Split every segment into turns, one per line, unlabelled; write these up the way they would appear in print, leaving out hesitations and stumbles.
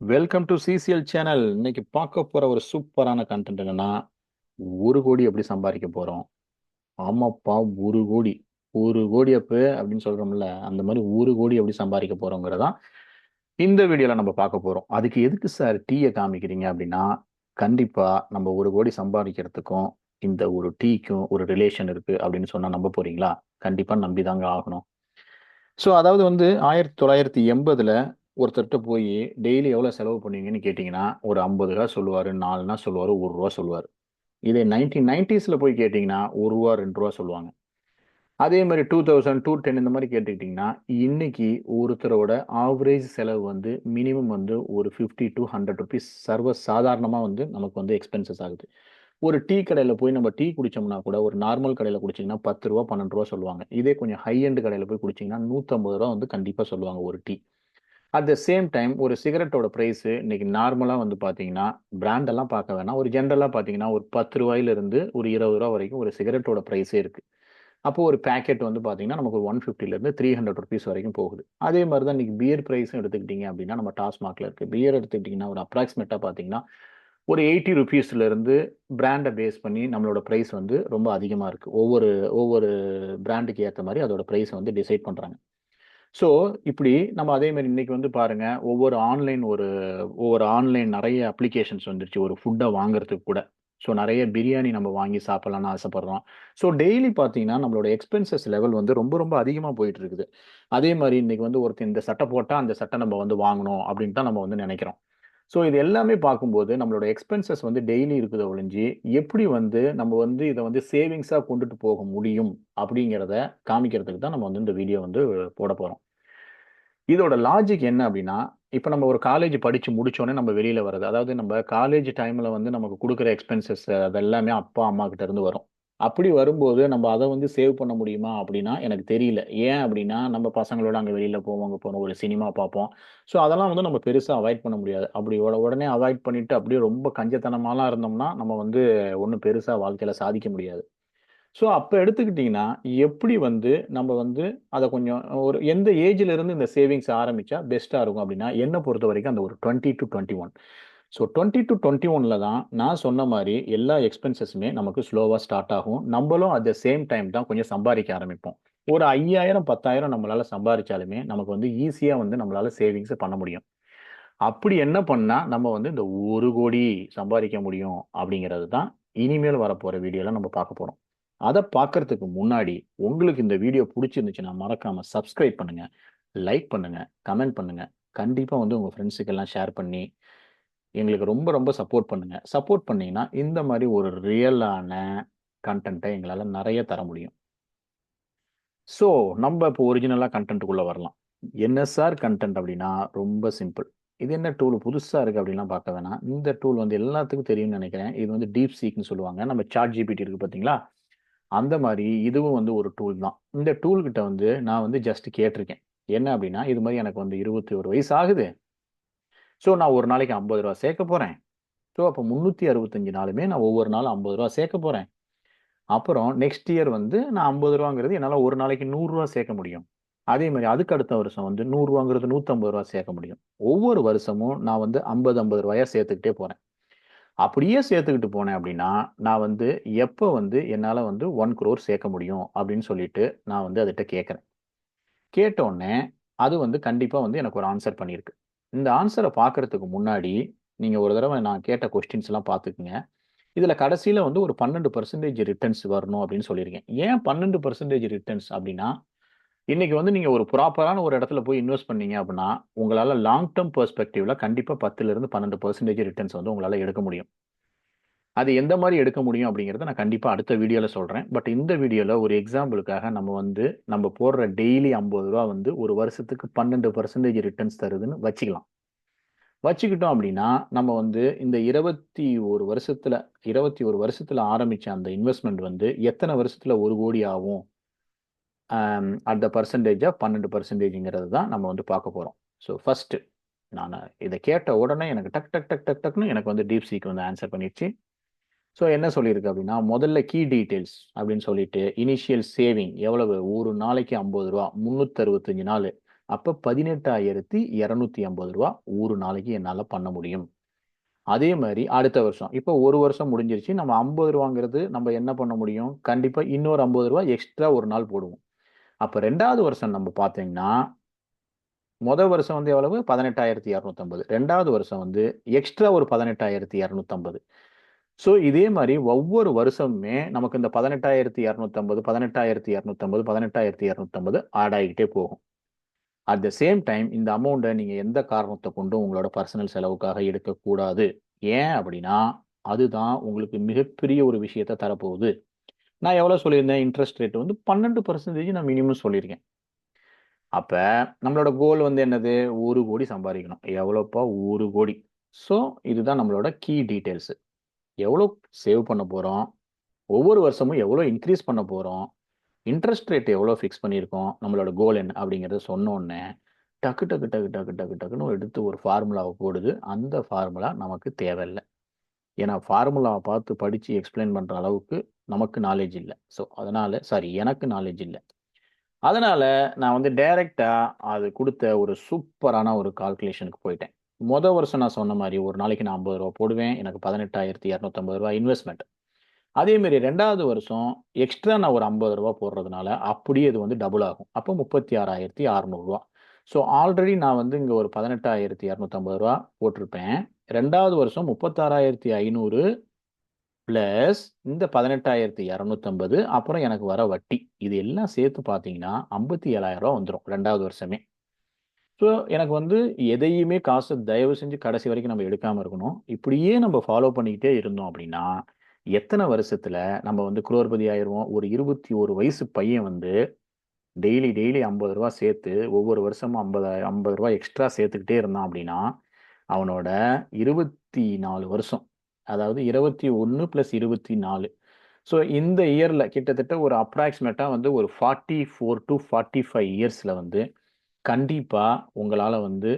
Welcome to CCL channel. இன்னைக்கு பார்க்க போற ஒரு சூப்பரான கண்டென்ட் என்னன்னா, 1 கோடி எப்படி சம்பாதிக்க போறோம். ஆமாப்பா, 1 கோடி. 1 கோடி அப்பு அப்படின்னு சொல்றோம்ல, அந்த மாதிரி 1 கோடி எப்படி சம்பாதிக்க போறோங்கிறதா இந்த வீடியோல நம்ம பார்க்க போறோம். அதுக்கு எதுக்கு சார் டீயை காமிக்கிறீங்க அப்படின்னா, கண்டிப்பா நம்ம 1 கோடி சம்பாதிக்கிறதுக்கும் இந்த ஒரு டீக்கும் ஒரு ரிலேஷன் இருக்கு அப்படின்னு சொன்னா நம்ப போறீங்களா? கண்டிப்பா நம்பிதாங்க ஆகணும். ஸோ அதாவது வந்து 1980ல ஒருத்தர்ட்ட போயி டெய்லி எவ்வளோ செலவு பண்ணுவீங்கன்னு கேட்டீங்கன்னா, ஒரு 50 காசு சொல்லுவாரு, 4னா சொல்லுவாரு, ரூ. 1 சொல்லுவாரு. இதே 1990ஸ்ல போய் கேட்டீங்கன்னா, ரூ. 1 ரூ. 2 சொல்லுவாங்க. அதே மாரி 2000, 2010 இந்த மாரி கேட்டுக்கிட்டீங்கன்னா, இன்னைக்கு ஒருத்தரோட ஆவரேஜ் செலவு வந்து மினிமம் வந்து ஒரு ₹50-100 சர்வ சாதாரணமா வந்து நமக்கு வந்து எக்ஸ்பென்சஸ் ஆகுது. ஒரு டீ கடையில போய் நம்ம டீ குடிச்சோம்னா கூட, ஒரு நார்மல் கடையில குடிச்சீங்கன்னா ரூ. 10 ரூ. 12 சொல்லுவாங்க. இதே கொஞ்சம் ஹை எண்ட் கடையில போய் குடிச்சீங்கன்னா, ரூ. 150 வந்து கண்டிப்பா சொல்லுவாங்க ஒரு tea. At the same time ஒரு சிகரெட்டோட பிரைஸ் இன்னைக்கு நார்மலா வந்து பார்த்தீங்கன்னா, பிராண்ட் எல்லாம் பார்க்க வேணாம். ஒரு ஜெனரலா பார்த்தீங்கன்னா, ஒரு ரூ. 10 ஒரு ரூ. 20 வரைக்கும் ஒரு சிகரெட்டோட பிரைஸே இருக்கு. அப்போ ஒரு பாக்கெட் வந்து பார்த்தீங்கன்னா, நமக்கு ஒரு 150லேருந்து ₹300 வரைக்கும் போகுது. அதே மாரி தான் இன்னைக்கு பியர் பிரைஸும் எடுத்துக்கிட்டீங்க அப்படின்னா, நம்ம டாஸ்மாக்ல இருக்கு. பியர் எடுத்துக்கிட்டீங்கன்னா, ஒரு அப்ராக்ஸிமேட்டா பார்த்தீங்கன்னா, ஒரு ₹80லேருந்து பிராண்ட பேஸ் பண்ணி நம்மளோட பிரைஸ் வந்து ரொம்ப அதிகமா இருக்கு. ஒவ்வொரு ஒவ்வொரு பிராண்டுக்கு ஏத்த மாரி அதோட பிரைஸ வந்து டிசைட் பண்றாங்க. ஸோ, இப்படி நம்ம அதே மாரி இன்னைக்கு வந்து பாருங்க, ஒவ்வொரு ஆன்லைன் நெறைய அப்ளிகேஷன்ஸ் வந்துருச்சு. ஒரு ஃபுட்ட வாங்குறதுக்கு கூட. ஸோ, நெறைய பிரியாணி நம்ம வாங்கி சாப்பிடலாம்னு ஆசைப்படுறோம். ஸோ, டெய்லி பார்த்தீங்கன்னா, நம்மளோட எக்ஸ்பென்சஸ் லெவல் வந்து ரொம்ப, ரொம்ப அதிகமா போயிட்டு இருக்குது. அதே மாரி இன்னைக்கு வந்து ஒருத்தன் இந்த சட்டை போட்டா, அந்த சட்டை நம்ம வந்து வாங்கணும் அப்படின்னு தான் நம்ம வந்து நெனைக்கிறோம். ஸோ, இது எல்லாமே பார்க்கும்போது நம்மளோட எக்ஸ்பென்சஸ் வந்து டெய்லி இருக்குதே ஒழிஞ்சு, எப்படி வந்து நம்ம வந்து இத வந்து சேவிங்ஸா கொண்டுட்டு போக முடியும் அப்படிங்கிறத காமிக்கிறதுக்கு தான் நம்ம வந்து இந்த வீடியோ வந்து போடப் போறோம். இதோட லாஜிக் என்ன அப்டின்னா, இப்ப நம்ம ஒரு காலேஜ் படிச்சு முடிச்சோனே நம்ம வெளில வர்றது. அதாவது நம்ம காலேஜ் டைம்ல வந்து நமக்கு குடுக்குற எக்ஸ்பென்சஸ் அது எல்லாமே அப்பா, அம்மா கிட்ட இருந்து வரும். அப்படி வரும்போது நம்ம அத வந்து சேவ் பண்ண முடியுமா அப்டின்னா, எனக்கு தெரியல. ஏன் அப்டின்னா, நம்ம பசங்களோட அங்க வெளில போவோம், அங்க போறோம், ஒரு சினிமா பார்ப்போம். ஸோ அதெல்லாம் வந்து நம்ம பெருசா அவாய்ட் பண்ண முடியாது. அப்படி உடனே அவாய்ட் பண்ணிட்டு அப்படியே ரொம்ப கஞ்சத்தனமாலாம் இருந்தோம்னா, நம்ம வந்து ஒண்ணும் பெருசா வாழ்க்கையில சாதிக்க முடியாது. ஸோ, அப்ப எடுத்துக்கிட்டீங்கன்னா, எப்படி வந்து நம்ம வந்து அத கொஞ்சம் ஒரு எந்த ஏஜ்ல இருந்து இந்த சேவிங்ஸ் ஆரம்பிச்சா பெஸ்ட்டா இருக்கும் அப்டின்னா, என்ன பொறுத்தவரைக்கும் அந்த ஒரு 20-21. ஸோ 20-21ல தான் நான் சொன்ன மாரி எல்லா எக்ஸ்பென்சஸுமே நமக்கு ஸ்லோவா ஸ்டார்ட் ஆகும். நம்பளும் அட் த சேம் டைம் தான் கொஞ்சம் சம்பாரிக்க ஆரம்பிப்போம். ஒரு 5000, 10,000 நம்மளால சம்பாரிச்சாலுமே, நமக்கு வந்து ஈஸியா வந்து நம்மளால சேவிங்ஸ பண்ண முடியும். அப்படி என்ன பண்ணா, நம்ம வந்து இந்த 1,00,00,000 சம்பாரிக்க முடியும் அப்படிங்கிறது தான் இனிமேல் வரப்போற வீடியோல நம்ம பார்க்க போறோம். அத பார்க்கறதுக்கு முன்னாடி, உங்களுக்கு இந்த வீடியோ புடிச்சிருந்துச்சுன்னா மறக்காம சப்ஸ்கிரைப் பண்ணுங்க, லைக் பண்ணுங்க, கமெண்ட் பண்ணுங்க. கண்டிப்பா வந்து உங்க ஃப்ரெண்ட்ஸுக்கெல்லாம் ஷேர் பண்ணி, எங்களுக்கு ரொம்ப ரொம்ப சப்போர்ட் பண்ணுங்க. சப்போர்ட் பண்ணீங்கன்னா, இந்த மாரி ஒரு ரியலான கன்டென்ட்ட எங்களால நெறைய தர முடியும். ஸோ, நம்ப இப்போ ஒரிஜினலா கன்டென்ட்க்குள்ள வரலாம். என்ன சார் கன்டென்ட் அப்டின்னா, ரொம்ப சிம்பிள். இது என்ன டூல் புதுசா இருக்கு அப்டின்லாம் பார்க்க வேணாம். இந்த டூல் வந்து எல்லாத்துக்கும் தெரியும்னு நெனைக்கிறேன். இது வந்து டீப் சீக்ன்னு சொல்லுவாங்க. நம்ம சாட் ஜிபிடி இருக்கு பார்த்தீங்களா? அந்த மாரி இதுவும் வந்து ஒரு டூல் தான். இந்த டூல் கிட்ட வந்து நான் வந்து ஜஸ்ட் கேட்டிருக்கேன். என்ன அப்டின்னா, இது மாரி எனக்கு வந்து 21 வயசு ஆகுது. ஸோ, நான் ஒரு நாளைக்கு ரூ. 50 சேர்க்க போறேன். ஸோ, அப்ப 365 நாளுமே நான் ஒவ்வொரு நாளும் ரூ. 50 சேர்க்க போறேன். அப்புறம் நெக்ஸ்ட் இயர் வந்து நான் ரூ. 50ங்கிறது என்னால ஒரு நாளைக்கு ரூ. 100 சேர்க்க முடியும். அதே மாரி அதுக்கு அடுத்த வருஷம் வந்து ரூ. 100ங்கிறது ரூ. 150 சேர்க்க முடியும். ஒவ்வொரு வருஷமும் நான் வந்து ரூ. 50, ரூ. 50 சேர்த்துக்கிட்டே போறேன். அப்படியே சேர்த்துக்கிட்டு போனேன் அப்படின்னா, நான் வந்து எப்ப வந்து என்னால வந்து 1 crore சேர்க்க முடியும் அப்படின்னு சொல்லிட்டு நான் வந்து அதுட்ட கேட்கிறேன். கேட்டோனே, அது வந்து கண்டிப்பா வந்து எனக்கு ஒரு ஆன்ஸர் பண்ணியிருக்கு. இந்த ஆன்ஸர பார்க்கறதுக்கு முன்னாடி, நீங்க ஒரு தடவ நான் கேட்ட கொஸ்டின்ஸ்லாம் பார்த்துக்கங்க. இதுல கடைசியில வந்து ஒரு 12% ரிட்டர்ன்ஸ் வரணும் அப்படின்னு சொல்லியிருக்கேன். ஏன் 12% ரிட்டர்ன்ஸ் அப்படின்னா, இன்னைக்கு வந்து நீங்க ஒரு ப்ராப்பரான ஒரு இடத்துல போய் இன்வெஸ்ட் பண்ணீங்க அப்படின்னா, உங்களால லாங் டெர்ம் பெர்ஸ்பெக்டிவ்ல கண்டிப்பா 10லிருந்து 12% ரிட்டர்ன்ஸ் வந்து உங்களால எடுக்க முடியும். அது எந்த மாரி எடுக்க முடியும் அப்படிங்கிறத நான் கண்டிப்பா அடுத்த வீடியோல சொல்றேன். பட் இந்த வீடியோல ஒரு எக்ஸாம்பிளுக்காக நம்ம வந்து நம்ம போடுற டெய்லி ரூ. 50 வந்து ஒரு வருஷத்துக்கு 12% ரிட்டர்ன்ஸ் தருதுன்னு வச்சுக்கலாம். வச்சுக்கிட்டோம் அப்படின்னா, நம்ம வந்து இந்த 21 வருஷத்துல ஆரம்பிச்ச அந்த இன்வெஸ்ட்மென்ட் வந்து எத்தன வருஷத்துல 1,00,00,000 ஆகும்? அட் த பெர்சன்டேஜ் ஆஃப் 12%ங்கிறது தான் நம்ம வந்து பார்க்க போறோம். ஸோ ஃபர்ஸ்ட்டு நானு இத கேட்ட உடனே எனக்கு டக் டக் டக் டக் டக்ன்னு எனக்கு வந்து டீப்சீக் வந்து ஆன்ஸர் பண்ணிருச்சு. ஸோ என்ன சொல்லியிருக்கு அப்படின்னா, முதல்ல கீ டீட்டெயில்ஸ் அப்படின்னு சொல்லிட்டு, இனிஷியல் சேவிங் எவ்வளவு? ஒரு நாளைக்கு ரூ. 50 365 நாளு. அப்ப 18,250 ரூபா ஒரு நாளைக்கு என்னால பண்ண முடியும். அதே மாதிரி அடுத்த வருஷம் இப்போ ஒரு வருஷம் முடிஞ்சிருச்சு. நம்ம 50 ரூபாங்கிறது நம்ம என்ன பண்ண முடியும்? கண்டிப்பா இன்னொரு 50 ரூபா எக்ஸ்ட்ரா ஒரு நாள் போடுவோம். அப்ப 2வது வருஷம் நம்ம பார்த்தீங்கன்னா, வருஷம் வந்து எவ்வளவு? 18,250. 2வது வருஷம் வந்து எக்ஸ்ட்ரா ஒரு 18,250. ஸோ இதே மாரி ஒவ்வொரு வருஷமுமே நமக்கு இந்த 18,250, 18,250, 18,250 ஆட் ஆகிக்கிட்டே போகும். அட் த சேம் டைம் இந்த அமௌண்ட்ட நீங்க எந்த காரணத்த கொண்டும் உங்களோட பர்சனல் செலவுக்காக எடுக்கக்கூடாது. ஏன் அப்படின்னா, அதுதான் உங்களுக்கு மிகப்பெரிய ஒரு விஷயத்த தரப்போகுது. நான் எவ்வளோ சொல்லியிருந்தேன்? இன்ட்ரெஸ்ட் ரேட் வந்து 12% நான் மினிமம் சொல்லியிருக்கேன். அப்ப நம்மளோட கோல் வந்து என்னது? 1,00,00,000 சம்பாரிக்கணும். எவ்வளோப்பா? 1,00,00,000. ஸோ இதுதான் நம்மளோட கீ டீட்டெயில்ஸ். எவ்வளோ சேவ் பண்ண போறோம்? ஒவ்வொரு வருஷமும் எவ்வளோ இன்கிரீஸ் பண்ண போறோம்? இன்ட்ரெஸ்ட் ரேட் எவ்வளோ ஃபிக்ஸ் பண்ணியிருக்கோம்? நம்மளோட கோல் என்ன? அப்படிங்கிறத சொன்னோனே, டக்கு டக்கு டக்கு டக்கு டக்கு டக்குன்னு எடுத்து ஒரு ஃபார்முலாவ போடுது. அந்த ஃபார்முலா நமக்கு தேவையில்ல. ஏன்னா ஃபார்முலாவ பார்த்து படிச்சு எக்ஸ்ப்ளைன் பண்ற அளவுக்கு நமக்கு நாலேட்ஜ் இல்ல. ஸோ அதனால எனக்கு நாலேட்ஜ் இல்ல. அதனால நான் வந்து டைரக்ட்டா அது குடுத்த ஒரு சூப்பரான ஒரு கால்குலேஷனுக்கு போயிட்டேன். வருஷம் நான் சொன்ன மாரி ஒரு நாளைக்கு நான் ரூ. 50 போடுவேன். எனக்கு ரூ. 18,250 இன்வெஸ்ட்மென்ட். அதே மாரி 2வது வருஷம் எக்ஸ்ட்ரா நான் ஒரு ரூ. 50 போடுறதுனால, அப்படியே இது வந்து டபுள் ஆகும். அப்போ ரூ. 36,600. ஸோ ஆல்ரெடி நான் வந்து இங்க ஒரு ரூ. 18,250 போட்டிருப்பேன். 2வது வருஷம் 36,500 பிளஸ் இந்த 18,250 அப்புறம் எனக்கு வர வட்டி. இது எல்லாம் சேர்த்து பார்த்தீங்கன்னா, ரூ. 57,000 வந்துரும் 2வது வருஷமே. ஸோ எனக்கு வந்து எதையுமே காசு தயவு செஞ்சு கடைசி வரைக்கும் நம்ம எடுக்காம இருக்கணும். இப்படியே நம்ம ஃபாலோ பண்ணிக்கிட்டே இருந்தோம் அப்படின்னா, எத்தன வருஷத்துல நம்ம வந்து குரோர்பதி ஆயிருவோம். ஒரு 21 வயசு பையன் வந்து டெய்லி டெய்லி ரூ. 50 சேர்த்து ஒவ்வொரு வருஷமும் ரூ. 50 எக்ஸ்ட்ரா சேர்த்துக்கிட்டே இருந்தான் அப்படின்னா, அவனோட 24 வருஷம். அதாவது 21 பிளஸ் 24. ஸோ இந்த இயர்ல கிட்டத்தட்ட ஒரு அப்ராக்ஸிமேட்டா வந்து ஒரு 44 டூ 45 இயர்ஸ்ல வந்து கண்டிப்பா உங்களால வந்து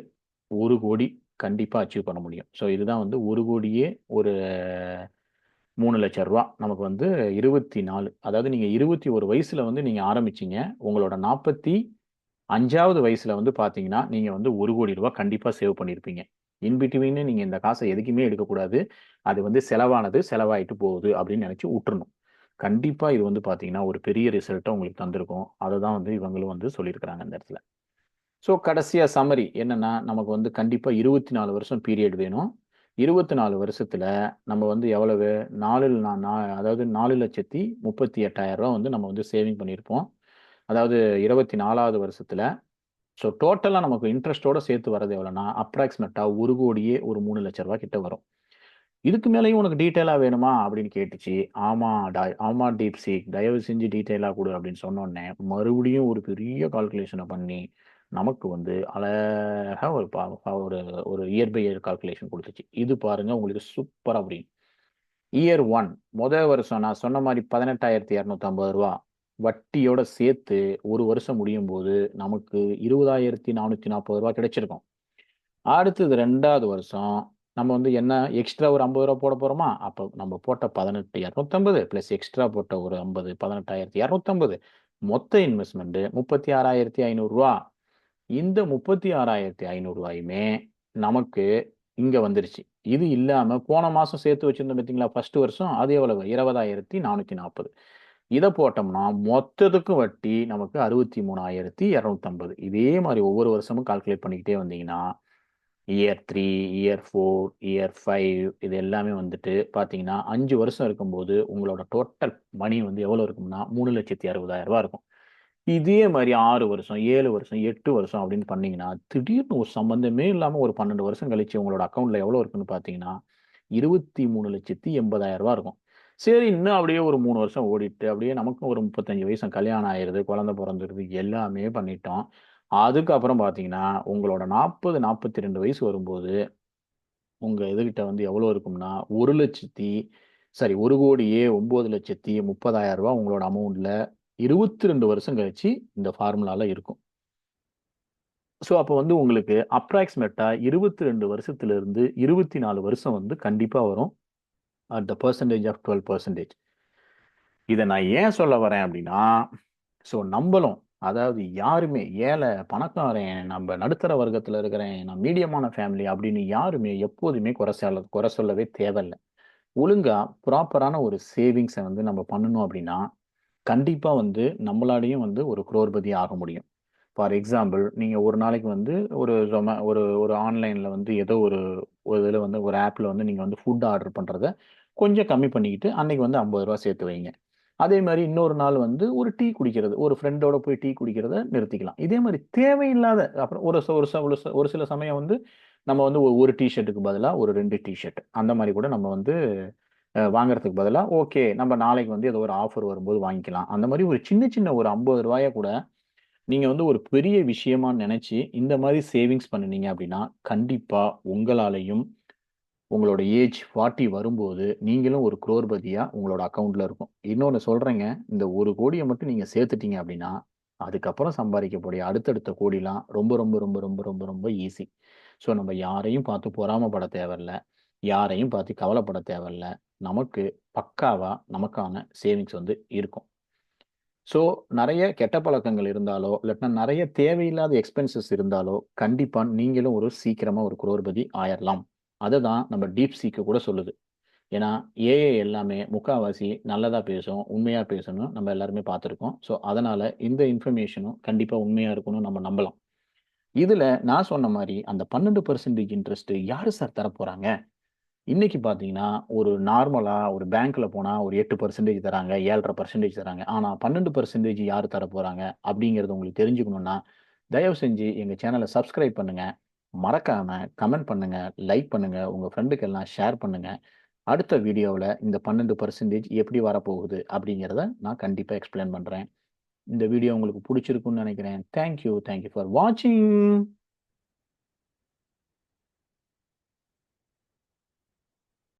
1,00,00,000 கண்டிப்பா அச்சீவ் பண்ண முடியும். ஸோ இதுதான் வந்து 1,00,00,000 ஒரு ரூ. 3,00,000 நமக்கு வந்து 24 அதாவது நீங்க 21 வயசுல வந்து நீங்க ஆரம்பிச்சீங்க. உங்களோட 45வது வயசுல வந்து பார்த்தீங்கன்னா, நீங்க வந்து ரூ. 1,00,00,000 கண்டிப்பா சேவ் பண்ணியிருப்பீங்க. இன் பிட்வீன் நீங்க இந்த காச எதுக்குமே எடுக்கக்கூடாது. அது வந்து செலவானது, செலவாயிட்டு போகுது அப்படின்னு நெனச்சு உட்டுறணும். கண்டிப்பா இது வந்து பார்த்தீங்கன்னா, ஒரு பெரிய ரிசல்ட்ட உங்களுக்கு தந்திருக்கும். அததான் வந்து இவங்களும் வந்து சொல்லியிருக்கிறாங்க இந்த இடத்துல. ஸோ கடைசியா சம்மரி என்னன்னா, நமக்கு வந்து கண்டிப்பா 24 வருஷம் பீரியட் வேணும். 24 வருஷத்துல நம்ம வந்து எவ்வளவு 4 நா நா அதாவது 4,38,000 வந்து நம்ம வந்து சேவிங் பண்ணியிருப்போம். அதாவது 24வது வருஷத்துல. ஸோ டோட்டலா நமக்கு இன்ட்ரெஸ்ட்டோட சேர்த்து வரது எவ்வளோன்னா, அப்ராக்ஸிமேட்டா 1,00,00,000 ஒரு ரூ. 3,00,000 கிட்ட வரும். இதுக்கு மேலயும் உனக்கு டீட்டெயிலா வேணுமா? அப்படின்னு கேட்டுச்சு. ஆமா டீப்சீக். தயவு செஞ்சு டீட்டெயிலா குடு அப்படின்னு சொன்னோனே, மறுபடியும் ஒரு பெரிய கால்குலேஷன பண்ணி, நமக்கு வந்து அழகா ஒரு ப ப ஒரு ஒரு இயர் பை இயர் கால்குலேஷன் குடுத்துச்சு. இது பாருங்க உங்களுக்கு சூப்பரா புரியும். இயர் 1 வருஷம் நான் சொன்ன மாரி ரூ. 18,250 வட்டியோட சேர்த்து 1 வருஷம் முடியும்போது, நமக்கு ரூ. 20,440 கிடைச்சிருக்கும். அடுத்தது 2வது வருஷம் நம்ம வந்து என்ன எக்ஸ்ட்ரா ஒரு ரூ. 50 போட போறோமா? அப்ப நம்ம போட்ட 18,250 பிளஸ் எக்ஸ்ட்ரா போட்ட ஒரு 50 18,250 மொத்த இன்வெஸ்ட்மென்ட் ரூ. 36,500. இந்த ரூ. 36,500யுமே நமக்கு இங்க வந்துருச்சு. இது இல்லாம போன மாசம் சேர்த்து வச்சிருந்தோம் பார்த்தீங்களா? ஃபர்ஸ்ட் வருஷம் அது எவ்வளவு? 20,440. இத போட்டோம்னா மொத்தத்துக்கும் வட்டி நமக்கு 63,250. இதே மாரி ஒவ்வொரு வருஷமும் கால்குலேட் பண்ணிக்கிட்டே வந்தீங்கன்னா இயர் 3, இயர் 4, இயர் 5 இது எல்லாமே வந்துட்டு பார்த்தீங்கன்னா, 5 வருஷம் இருக்கும்போது, உங்களோட டோட்டல் மனி வந்து எவ்வளோ இருக்கும்னா, ரூ. 3,60,000 இருக்கும். இதே மாரி 6 வருஷம், 7 வருஷம், 8 வருஷம் அப்படின்னு பண்ணீங்கன்னா, திடீர்னு ஒரு சம்மந்தமே இல்லாம ஒரு 12 வருஷம் கழிச்சு உங்களோட அக்கவுண்ட்ல எவ்வளோ இருக்குன்னு பார்த்தீங்கன்னா, ரூ. 23,80,000 இருக்கும். சரி இன்னும் அப்படியே ஒரு 3 வருஷம் ஓடிட்டு, அப்படியே நமக்கும் ஒரு 35 வயசு கல்யாணம் ஆயிருது, குழந்தை பொறந்துருது, எல்லாமே பண்ணிட்டோம். அதுக்கப்புறம் பார்த்தீங்கன்னா, உங்களோட 40, 42 வயசு வரும்போது, உங்க இதுகிட்ட வந்து எவ்வளோ இருக்கும்னா, 1,00,000 சாரி 1,09,30,000 உங்களோட அமௌண்ட்ல 22 வருஷம் கழிச்சு இந்த ஃபார்முலால இருக்கும். ஸோ அப்போ வந்து உங்களுக்கு அப்ராக்ஸிமேட்டா 22 வருஷத்திலிருந்து 24 வருஷம் வந்து கண்டிப்பா வரும். At the percentage of 12%. இத நான் ஏன் சொல்ல வரேன் அப்டின்னா, ஸோ நம்பளும் அதாவது யாருமே ஏழை, பணக்காரன், நம்ம நடுத்தர வர்க்கத்துல இருக்கிறேன், நான் மீடியமான ஃபேமிலி அப்படின்னு யாருமே எப்போதுமே குறை சொல்லவே தேவையில்ல. ஒழுங்கா ப்ராப்பரான ஒரு சேவிங்ஸ வந்து நம்ம பண்ணணும் அப்படின்னா, கண்டிப்பா வந்து நம்மளாலயும் வந்து ஒரு குரோர்பதி ஆக முடியும். ஃபார் எக்ஸாம்பிள் நீங்க ஒரு நாளைக்கு வந்து ஒரு ஒரு ஒரு ஆன்லைன்ல வந்து ஏதோ ஒரு ஒரு இதுல வந்து ஒரு ஆப்ல வந்து நீங்க வந்து ஃபுட் ஆர்டர் பண்றத கொஞ்சம் கம்மி பண்ணிக்கிட்டு, அன்னைக்கு வந்து ரூ. 50 சேர்த்து வைங்க. அதே மாரி இன்னொரு நாள் வந்து ஒரு டீ குடிக்கிறது, ஒரு ஃப்ரெண்டோட போய் டீ குடிக்கிறத நிறுத்திக்கலாம். இதே மாரி தேவையில்லாத அப்புறம் ஒரு சில சமயம் வந்து நம்ம வந்து ஒரு டீ ஷர்ட்டுக்கு பதிலா ஒரு 2 டீ ஷர்ட் அந்த மாரி கூட நம்ம வந்து வாங்குறதுக்கு பதிலா, ஓகே நம்ம நாளைக்கு வந்து ஏதோ ஒரு ஆஃபர் வரும்போது வாங்கிக்கலாம். அந்த மாரி ஒரு சின்ன சின்ன ஒரு ரூ. 50 கூட நீங்க வந்து ஒரு பெரிய விஷயமா நெனச்சு, இந்த மாரி சேவிங்ஸ் பண்ணுனீங்க அப்டின்னா, கண்டிப்பா உங்களாலயும் உங்களோட ஏஜ் 40 வரும்போது, நீங்களும் ஒரு குரோர்பதியா உங்களோட அக்கவுண்ட்ல இருக்கும். இன்னொன்னு சொல்றேங்க, இந்த 1,00,00,000 மட்டும் நீங்க சேர்த்துட்டீங்க அப்டின்னா, அதுக்கப்புறம் சம்பாரிக்கக்கூடிய அடுத்தடுத்த கோடிலாம் ரொம்ப, ரொம்ப, ரொம்ப, ரொம்ப, ரொம்ப, ரொம்ப ஈஸி. ஸோ நம்ம யாரையும் பார்த்து பொறாமப்பட தேவையில்ல. யாரையும் பார்த்து கவலைப்பட தேவையில்ல. நமக்கு பக்காவா நமக்கான சேவிங்ஸ் வந்து இருக்கும். ஸோ, நெறைய கெட்ட பழக்கங்கள் இருந்தாலோ, இல்லாட்டினா நெறைய தேவையில்லாத எக்ஸ்பென்சஸ் இருந்தாலோ, கண்டிப்பா நீங்களும் ஒரு சீக்கிரமா ஒரு குரோர்பதி ஆயிரலாம். அததான் நம்ம டீப் சீக் கூட சொல்லுது. ஏன்னா, ஏஐ எல்லாமே முக்காவாசி நல்லதா பேசும், உண்மையா பேசும்னு நம்ம எல்லாருமே பார்த்திருக்கோம். ஸோ, அதனால இந்த இன்ஃபர்மேஷனும் கண்டிப்பா உண்மையா இருக்கும்னு நம்ம நம்பலாம். இதுல நான் சொன்ன மாரி அந்த 12% இன்ட்ரெஸ்ட் யாரு சார் தரப்போறாங்க? இன்னைக்கு பார்த்தீங்கன்னா, ஒரு நார்மலா ஒரு பேங்க்ல போனா ஒரு 8% தராங்க, 7,5% தராங்க. ஆனா 12% யாரு தரப்போறாங்க? அப்படிங்கிறது உங்களுக்கு தெரிஞ்சுக்கணும்னா, தயவு செஞ்சு எங்க சேனல சப்ஸ்கிரைப் பண்ணுங்க. மறக்காம கமெண்ட் பண்ணுங்க, லைக் பண்ணுங்க, உங்க ஃப்ரெண்டுக்கெல்லாம் ஷேர் பண்ணுங்க. அடுத்த வீடியோவுல இந்த 12% எப்படி வரப்போகுது? அப்படிங்கிறத நான் கண்டிப்பா எக்ஸ்பிளைன் பண்றேன். இந்த வீடியோ உங்களுக்கு புடிச்சிருக்கும்னு நெனைக்கிறேன். தேங்க் யூ ஃபார் வாட்சிங்.